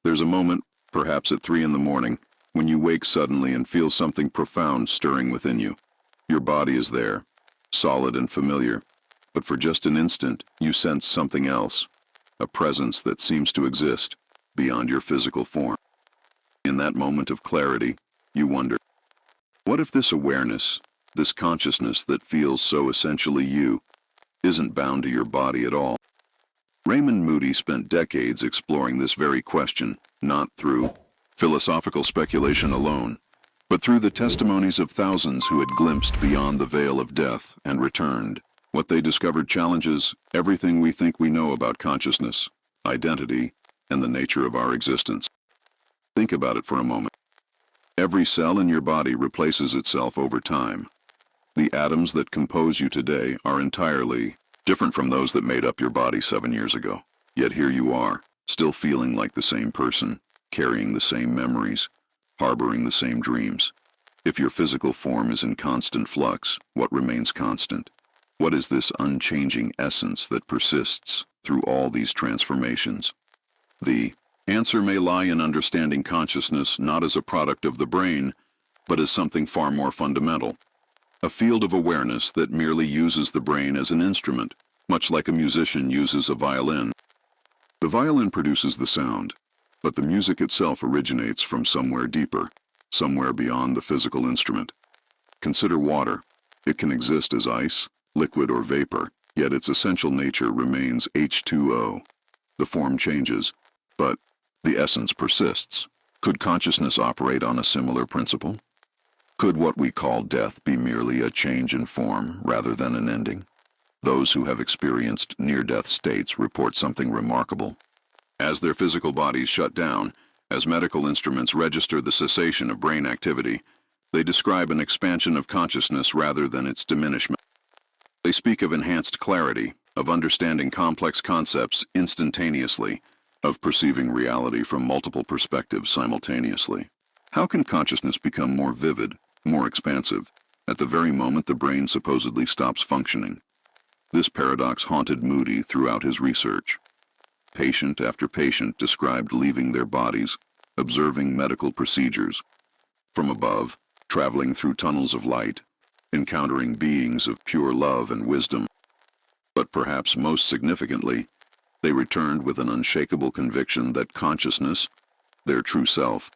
There's a moment, perhaps at 3 in the morning, when you wake suddenly and feel something profound stirring within you. Your body is there, solid and familiar, but for just an instant, you sense something else, a presence that seems to exist beyond your physical form. In that moment of clarity, you wonder, what if this awareness, this consciousness that feels so essentially you, isn't bound to your body at all? Raymond Moody spent decades exploring this very question, not through philosophical speculation alone, but through the testimonies of thousands who had glimpsed beyond the veil of death and returned. What they discovered challenges everything we think we know about consciousness, identity, and the nature of our existence. Think about it for a moment. Every cell in your body replaces itself over time. The atoms that compose you today are entirely different from those that made up your body 7 years ago. Yet here you are, still feeling like the same person, carrying the same memories, harboring the same dreams. If your physical form is in constant flux, what remains constant? What is this unchanging essence that persists through all these transformations? The answer may lie in understanding consciousness not as a product of the brain, but as something far more fundamental. A field of awareness that merely uses the brain as an instrument, much like a musician uses a violin. The violin produces the sound, but the music itself originates from somewhere deeper, somewhere beyond the physical instrument. Consider water. It can exist as ice, liquid, or vapor, yet its essential nature remains H2O. The form changes, but the essence persists. Could consciousness operate on a similar principle? Could what we call death be merely a change in form rather than an ending? Those who have experienced near-death states report something remarkable. As their physical bodies shut down, as medical instruments register the cessation of brain activity, they describe an expansion of consciousness rather than its diminishment. They speak of enhanced clarity, of understanding complex concepts instantaneously, of perceiving reality from multiple perspectives simultaneously. How can consciousness become more vivid, more expansive, at the very moment the brain supposedly stops functioning? This paradox haunted Moody throughout his research. Patient after patient described leaving their bodies, observing medical procedures. From above, traveling through tunnels of light, encountering beings of pure love and wisdom. But perhaps most significantly, they returned with an unshakable conviction that consciousness, their true self,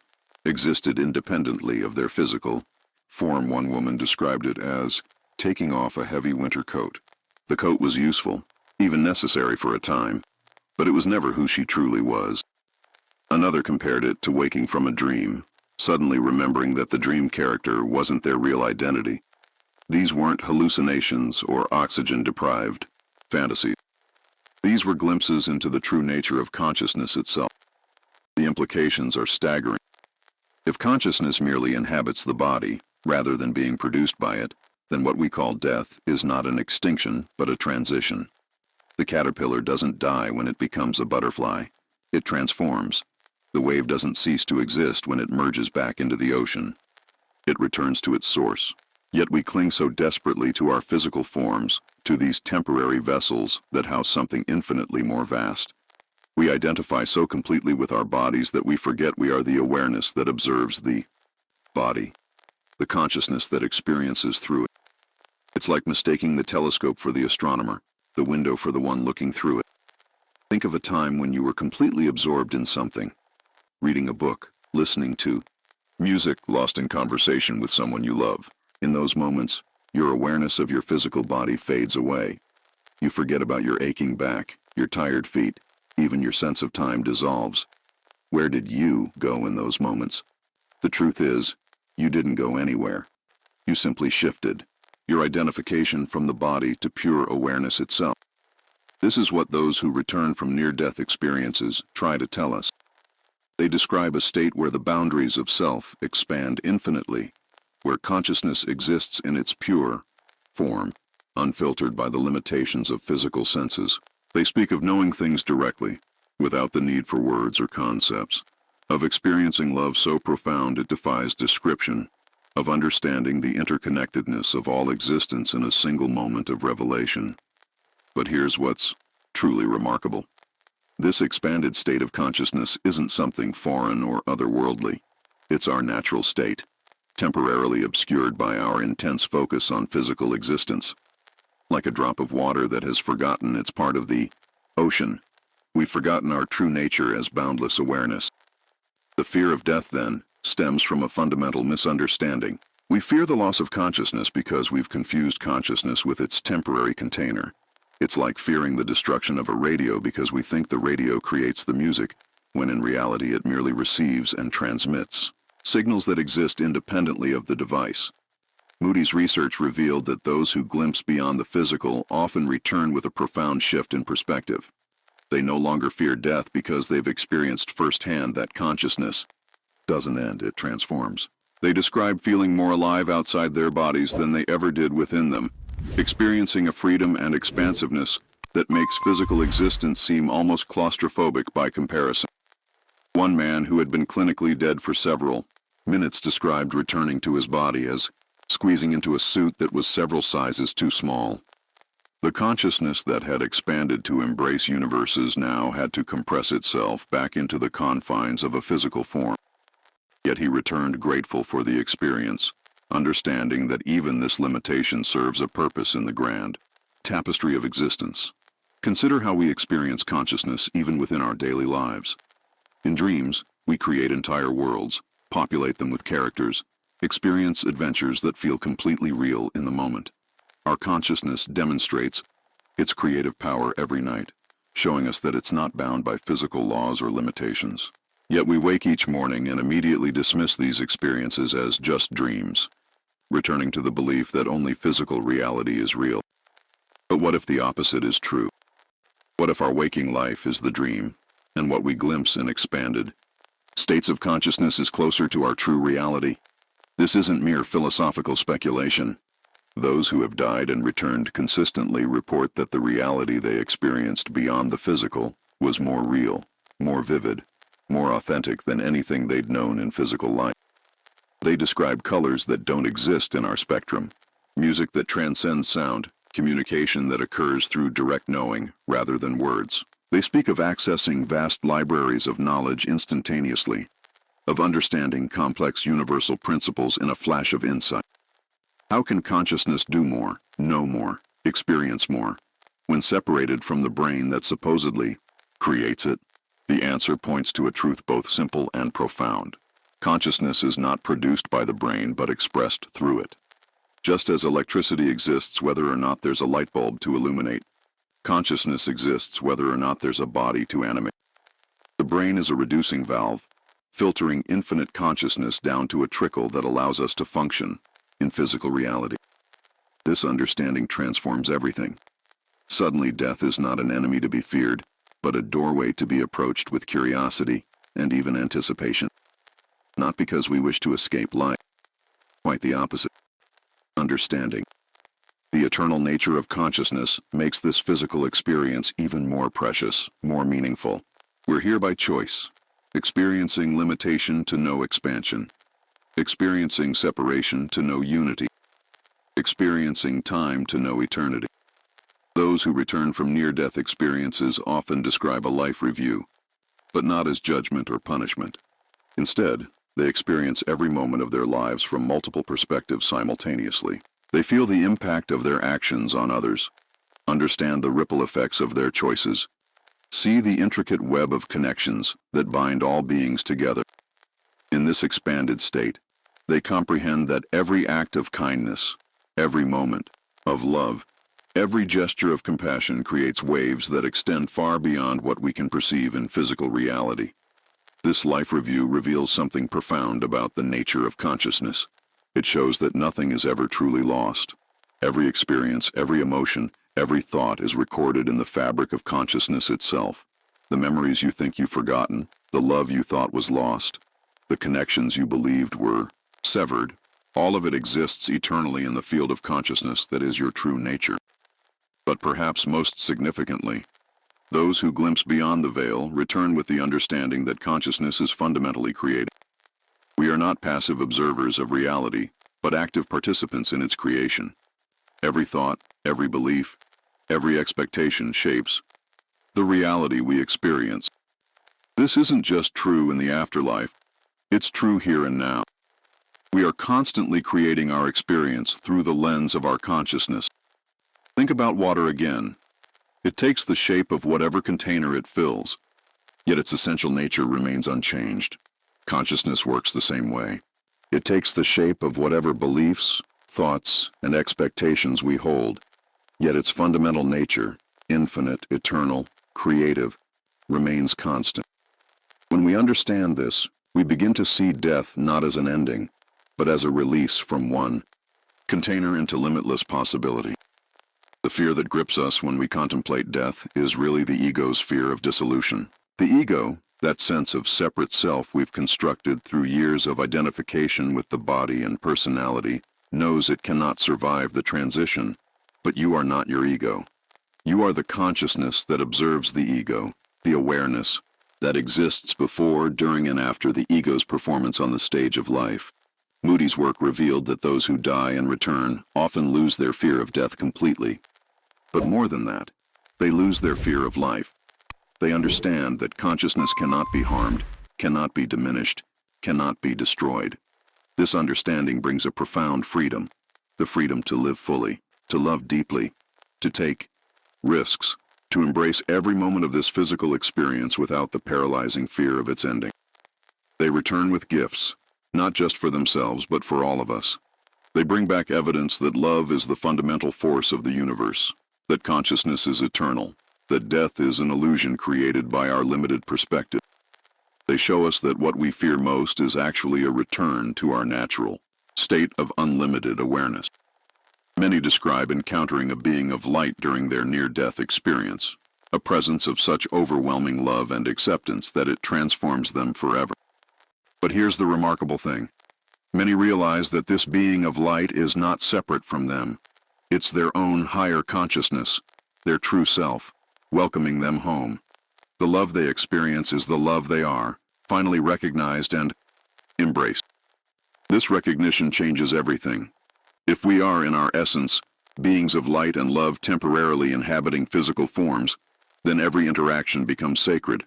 existed independently of their physical form. One woman described it as taking off a heavy winter coat. The coat was useful, even necessary for a time, but it was never who she truly was. Another compared it to waking from a dream, suddenly remembering that the dream character wasn't their real identity. These weren't hallucinations or oxygen-deprived fantasies. These were glimpses into the true nature of consciousness itself. The implications are staggering. If consciousness merely inhabits the body, rather than being produced by it, then what we call death is not an extinction, but a transition. The caterpillar doesn't die when it becomes a butterfly. It transforms. The wave doesn't cease to exist when it merges back into the ocean. It returns to its source. Yet we cling so desperately to our physical forms, to these temporary vessels that house something infinitely more vast. We identify so completely with our bodies that we forget we are the awareness that observes the body, the consciousness that experiences through it. It's like mistaking the telescope for the astronomer, the window for the one looking through it. Think of a time when you were completely absorbed in something, reading a book, listening to music, lost in conversation with someone you love. In those moments, your awareness of your physical body fades away. You forget about your aching back, your tired feet, even your sense of time dissolves. Where did you go in those moments? The truth is, you didn't go anywhere. You simply shifted, your identification from the body to pure awareness itself. This is what those who return from near-death experiences try to tell us. They describe a state where the boundaries of self expand infinitely, where consciousness exists in its pure form, unfiltered by the limitations of physical senses. They speak of knowing things directly, without the need for words or concepts, of experiencing love so profound it defies description, of understanding the interconnectedness of all existence in a single moment of revelation. But here's what's truly remarkable. This expanded state of consciousness isn't something foreign or otherworldly. It's our natural state, temporarily obscured by our intense focus on physical existence. Like a drop of water that has forgotten it's part of the ocean, we've forgotten our true nature as boundless awareness. The fear of death, then, stems from a fundamental misunderstanding. We fear the loss of consciousness because we've confused consciousness with its temporary container. It's like fearing the destruction of a radio because we think the radio creates the music, when in reality it merely receives and transmits signals that exist independently of the device. Moody's research revealed that those who glimpse beyond the physical often return with a profound shift in perspective. They no longer fear death because they've experienced firsthand that consciousness doesn't end, it transforms. They describe feeling more alive outside their bodies than they ever did within them, experiencing a freedom and expansiveness that makes physical existence seem almost claustrophobic by comparison. One man who had been clinically dead for several minutes described returning to his body as squeezing into a suit that was several sizes too small. The consciousness that had expanded to embrace universes now had to compress itself back into the confines of a physical form. Yet he returned grateful for the experience, understanding that even this limitation serves a purpose in the grand tapestry of existence. Consider how we experience consciousness even within our daily lives. In dreams, we create entire worlds, populate them with characters, experience adventures that feel completely real in the moment. Our consciousness demonstrates its creative power every night, showing us that it's not bound by physical laws or limitations. Yet we wake each morning and immediately dismiss these experiences as just dreams, returning to the belief that only physical reality is real. But what if the opposite is true? What if our waking life is the dream, and what we glimpse in expanded states of consciousness is closer to our true reality? This isn't mere philosophical speculation. Those who have died and returned consistently report that the reality they experienced beyond the physical was more real, more vivid, more authentic than anything they'd known in physical life. They describe colors that don't exist in our spectrum, music that transcends sound, communication that occurs through direct knowing rather than words. They speak of accessing vast libraries of knowledge instantaneously, of understanding complex universal principles in a flash of insight. How can consciousness do more, know more, experience more, when separated from the brain that supposedly creates it? The answer points to a truth both simple and profound. Consciousness is not produced by the brain but expressed through it. Just as electricity exists whether or not there's a light bulb to illuminate, consciousness exists whether or not there's a body to animate. The brain is a reducing valve, filtering infinite consciousness down to a trickle that allows us to function in physical reality. This understanding transforms everything. Suddenly, death is not an enemy to be feared, but a doorway to be approached with curiosity and even anticipation. Not because we wish to escape life, quite the opposite. Understanding the eternal nature of consciousness makes this physical experience even more precious, more meaningful. We're here by choice, experiencing limitation to know expansion, experiencing separation to know unity, experiencing time to know eternity. Those who return from near-death experiences often describe a life review, but not as judgment or punishment. Instead, they experience every moment of their lives from multiple perspectives simultaneously. They feel the impact of their actions on others, understand the ripple effects of their choices, see the intricate web of connections that bind all beings together. In this expanded state, they comprehend that every act of kindness, every moment of love, every gesture of compassion creates waves that extend far beyond what we can perceive in physical reality. This life review reveals something profound about the nature of consciousness. It shows that nothing is ever truly lost. Every experience, every emotion, every thought is recorded in the fabric of consciousness itself. The memories you think you've forgotten, the love you thought was lost, the connections you believed were severed, all of it exists eternally in the field of consciousness that is your true nature. But perhaps most significantly, those who glimpse beyond the veil return with the understanding that consciousness is fundamentally created. We are not passive observers of reality, but active participants in its creation. Every thought, every belief, every expectation shapes the reality we experience. This isn't just true in the afterlife, it's true here and now. We are constantly creating our experience through the lens of our consciousness. Think about water again. It takes the shape of whatever container it fills, yet its essential nature remains unchanged. Consciousness works the same way. It takes the shape of whatever beliefs, thoughts, and expectations we hold, yet its fundamental nature, infinite, eternal, creative, remains constant. When we understand this, we begin to see death not as an ending, but as a release from one container into limitless possibility. The fear that grips us when we contemplate death is really the ego's fear of dissolution. The ego, that sense of separate self we've constructed through years of identification with the body and personality, knows it cannot survive the transition. But you are not your ego. You are the consciousness that observes the ego, the awareness that exists before, during, and after the ego's performance on the stage of life. Moody's work revealed that those who die and return often lose their fear of death completely. But more than that, they lose their fear of life. They understand that consciousness cannot be harmed, cannot be diminished, cannot be destroyed. This understanding brings a profound freedom, the freedom to live fully, to love deeply, to take risks, to embrace every moment of this physical experience without the paralyzing fear of its ending. They return with gifts, not just for themselves, but for all of us. They bring back evidence that love is the fundamental force of the universe, that consciousness is eternal, that death is an illusion created by our limited perspective. They show us that what we fear most is actually a return to our natural state of unlimited awareness. Many describe encountering a being of light during their near-death experience, a presence of such overwhelming love and acceptance that it transforms them forever. But here's the remarkable thing. Many realize that this being of light is not separate from them. It's their own higher consciousness, their true self, welcoming them home. The love they experience is the love they are, finally recognized and embraced. This recognition changes everything. If we are, in our essence, beings of light and love temporarily inhabiting physical forms, then every interaction becomes sacred.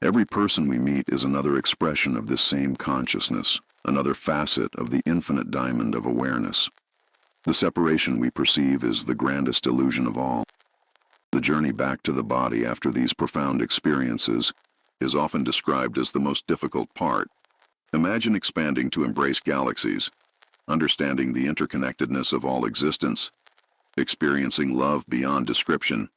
Every person we meet is another expression of this same consciousness, another facet of the infinite diamond of awareness. The separation we perceive is the grandest illusion of all. The journey back to the body after these profound experiences is often described as the most difficult part. Imagine expanding to embrace galaxies, understanding the interconnectedness of all existence, experiencing love beyond description,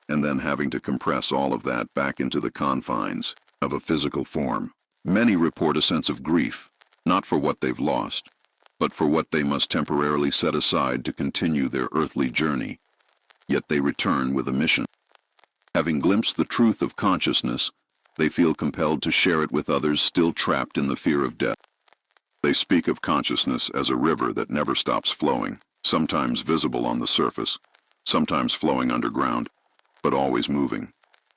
and then having to compress all of that back into the confines of a physical form. Many report a sense of grief, not for what they've lost, but for what they must temporarily set aside to continue their earthly journey. Yet they return with a mission. Having glimpsed the truth of consciousness, they feel compelled to share it with others still trapped in the fear of death. They speak of consciousness as a river that never stops flowing, sometimes visible on the surface, sometimes flowing underground, but always moving,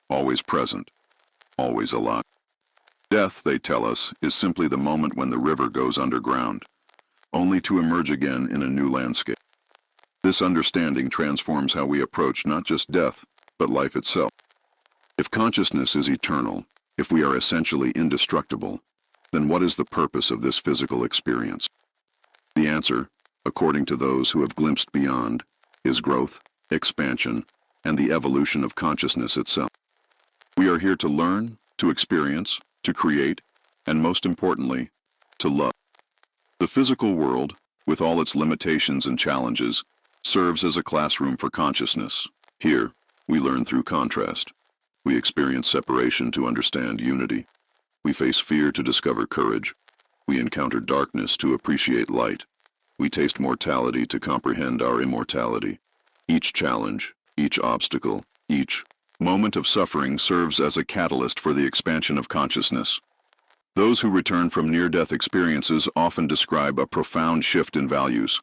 always present, always alive. Death, they tell us, is simply the moment when the river goes underground, only to emerge again in a new landscape. This understanding transforms how we approach not just death, but life itself. If consciousness is eternal, if we are essentially indestructible, then what is the purpose of this physical experience? The answer, according to those who have glimpsed beyond, is growth, expansion, and the evolution of consciousness itself. We are here to learn, to experience, to create, and most importantly, to love. The physical world, with all its limitations and challenges, serves as a classroom for consciousness. Here, we learn through contrast. We experience separation to understand unity. We face fear to discover courage. We encounter darkness to appreciate light. We taste mortality to comprehend our immortality. Each challenge, each obstacle, each moment of suffering serves as a catalyst for the expansion of consciousness. Those who return from near-death experiences often describe a profound shift in values.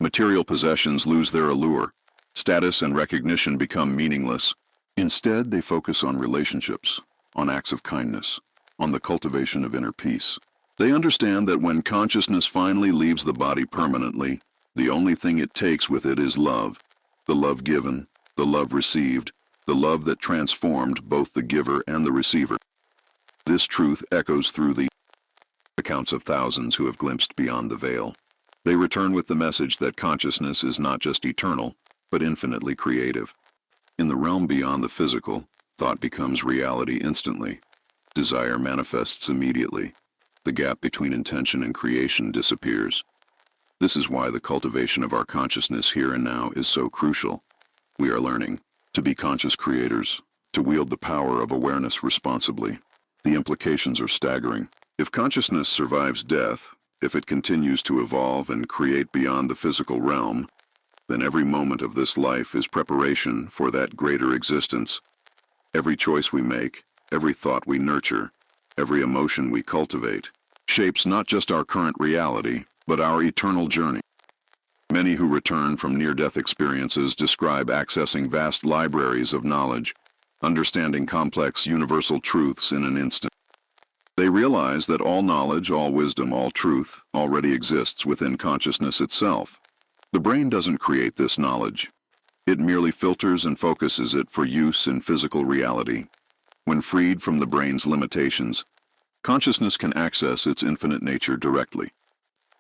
Material possessions lose their allure. Status and recognition become meaningless. Instead, they focus on relationships, on acts of kindness, on the cultivation of inner peace. They understand that when consciousness finally leaves the body permanently, the only thing it takes with it is love. The love given, the love received, the love that transformed both the giver and the receiver. This truth echoes through the accounts of thousands who have glimpsed beyond the veil. They return with the message that consciousness is not just eternal, but infinitely creative. In the realm beyond the physical, thought becomes reality instantly. Desire manifests immediately. The gap between intention and creation disappears. This is why the cultivation of our consciousness here and now is so crucial. We are learning to be conscious creators, to wield the power of awareness responsibly. The implications are staggering. If consciousness survives death, if it continues to evolve and create beyond the physical realm, then every moment of this life is preparation for that greater existence. Every choice we make, every thought we nurture, every emotion we cultivate, shapes not just our current reality, but our eternal journey. Many who return from near-death experiences describe accessing vast libraries of knowledge, understanding complex universal truths in an instant. They realize that all knowledge, all wisdom, all truth already exists within consciousness itself. The brain doesn't create this knowledge. It merely filters and focuses it for use in physical reality. When freed from the brain's limitations, consciousness can access its infinite nature directly.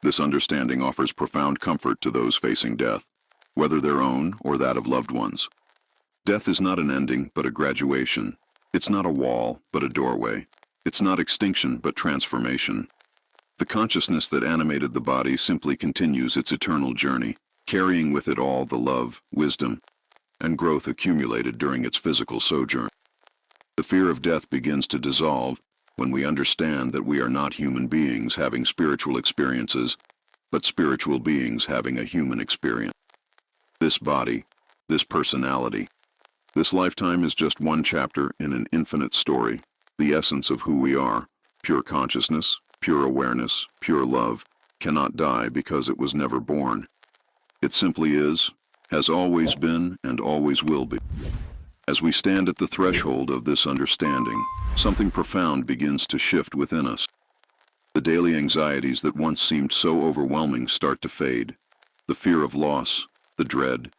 This understanding offers profound comfort to those facing death, whether their own or that of loved ones. Death is not an ending, but a graduation. It's not a wall, but a doorway. It's not extinction, but transformation. The consciousness that animated the body simply continues its eternal journey, carrying with it all the love, wisdom, and growth accumulated during its physical sojourn. The fear of death begins to dissolve when we understand that we are not human beings having spiritual experiences, but spiritual beings having a human experience. This body, this personality, this lifetime is just one chapter in an infinite story, the essence of who we are. Pure consciousness, pure awareness, pure love, cannot die because it was never born. It simply is, has always been, and always will be. As we stand at the threshold of this understanding, something profound begins to shift within us. The daily anxieties that once seemed so overwhelming start to fade. The fear of loss, the dread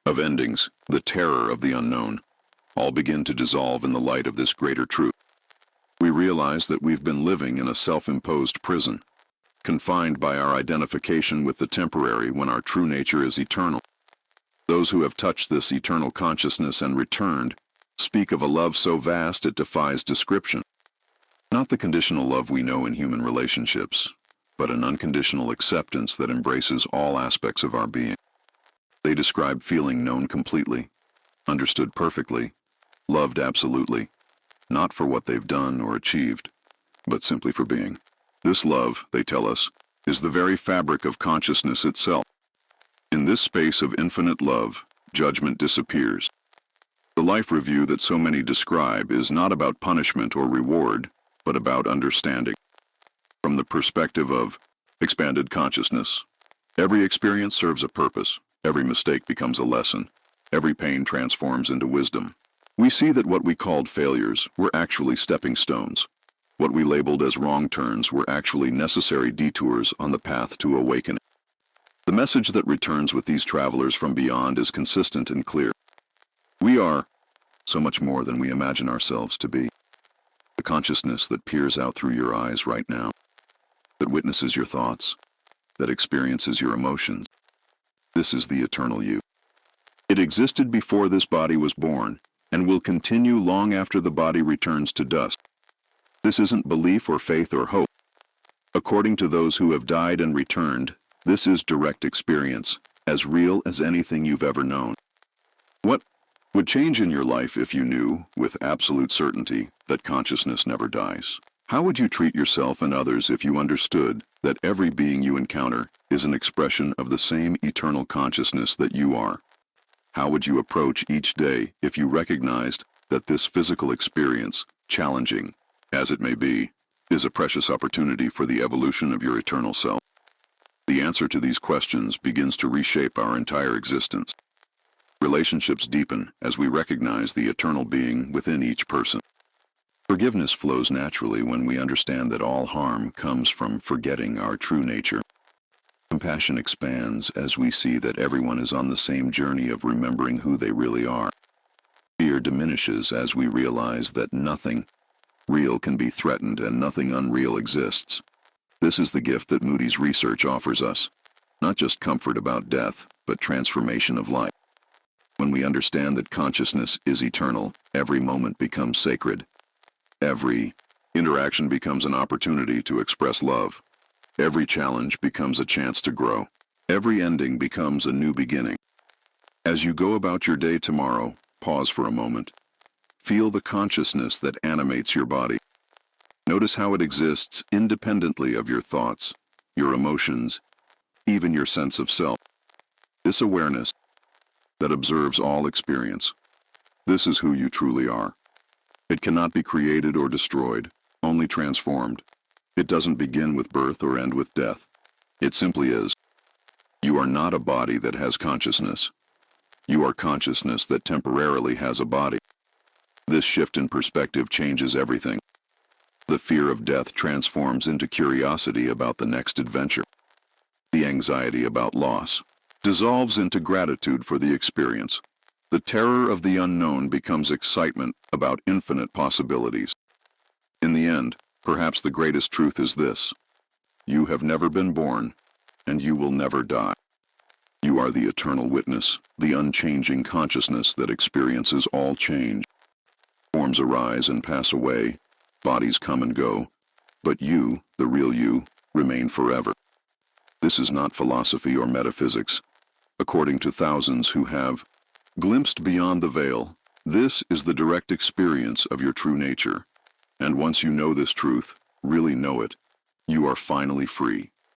of endings, the terror of the unknown, all begin to dissolve in the light of this greater truth. We realize that we've been living in a self-imposed prison, confined by our identification with the temporary when our true nature is eternal. Those who have touched this eternal consciousness and returned speak of a love so vast it defies description. Not the conditional love we know in human relationships, but an unconditional acceptance that embraces all aspects of our being. They describe feeling known completely, understood perfectly, loved absolutely, not for what they've done or achieved, but simply for being. This love, they tell us, is the very fabric of consciousness itself. In this space of infinite love, judgment disappears. The life review that so many describe is not about punishment or reward, but about understanding. From the perspective of expanded consciousness, every experience serves a purpose, every mistake becomes a lesson, every pain transforms into wisdom. We see that what we called failures were actually stepping stones. What we labeled as wrong turns were actually necessary detours on the path to awakening. The message that returns with these travelers from beyond is consistent and clear. We are so much more than we imagine ourselves to be. The consciousness that peers out through your eyes right now, that witnesses your thoughts, that experiences your emotions. This is the eternal you. It existed before this body was born, and will continue long after the body returns to dust. This isn't belief or faith or hope. According to those who have died and returned, this is direct experience, as real as anything you've ever known. What would change in your life if you knew, with absolute certainty, that consciousness never dies? How would you treat yourself and others if you understood that every being you encounter is an expression of the same eternal consciousness that you are? How would you approach each day if you recognized that this physical experience, challenging as it may be, is a precious opportunity for the evolution of your eternal self? The answer to these questions begins to reshape our entire existence. Relationships deepen as we recognize the eternal being within each person. Forgiveness flows naturally when we understand that all harm comes from forgetting our true nature. Compassion expands as we see that everyone is on the same journey of remembering who they really are. Fear wonder diminishes as we realize that nothing real can be threatened and nothing unreal exists. This is the gift that Moody's research offers us. Not just comfort about death, but transformation of life. When we understand that consciousness is eternal, every moment becomes sacred. Every interaction becomes an opportunity to express love. Every challenge becomes a chance to grow. Every ending becomes a new beginning. As you go about your day tomorrow, pause for a moment. Feel the consciousness that animates your body. Notice how it exists independently of your thoughts, your emotions, even your sense of self. This awareness that observes all experience. This is who you truly are. It cannot be created or destroyed, only transformed. It doesn't begin with birth or end with death. It simply is. You are not a body that has consciousness. You are consciousness that temporarily has a body. This shift in perspective changes everything. The fear of death transforms into curiosity about the next adventure. The anxiety about loss dissolves into gratitude for the experience. The terror of the unknown becomes excitement about infinite possibilities. In the end, perhaps the greatest truth is this: you have never been born, and you will never die. You are the eternal witness, the unchanging consciousness that experiences all change. Forms arise and pass away, bodies come and go, but you, the real you, remain forever. This is not philosophy or metaphysics. According to thousands who have glimpsed beyond the veil, this is the direct experience of your true nature. And once you know this truth, really know it, you are finally free.